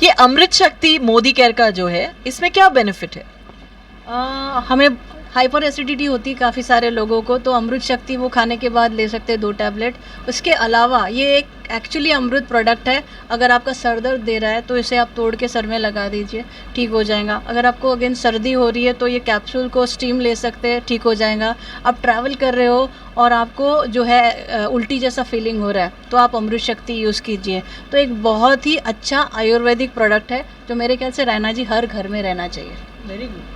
ये अमृत शक्ति मोदी केयर का जो है, इसमें क्या बेनिफिट है? हमें हाइपर एसिडिटी होती है काफ़ी सारे लोगों को, तो अमृत शक्ति वो खाने के बाद ले सकते हैं 2 टैबलेट। उसके अलावा ये एक एक्चुअली अमृत प्रोडक्ट है। अगर आपका सर दर्द दे रहा है तो इसे आप तोड़ के सर में लगा दीजिए, ठीक हो जाएगा। अगर आपको अगेन सर्दी हो रही है तो ये कैप्सूल को स्टीम ले सकते हैं, ठीक हो जाएगा। आप ट्रैवल कर रहे हो और आपको जो है उल्टी जैसा फीलिंग हो रहा है, तो आप अमृत शक्ति यूज़ कीजिए। तो एक बहुत ही अच्छा आयुर्वेदिक प्रोडक्ट है, जो मेरे ख्याल से रैना जी हर घर में रहना चाहिए। Very good.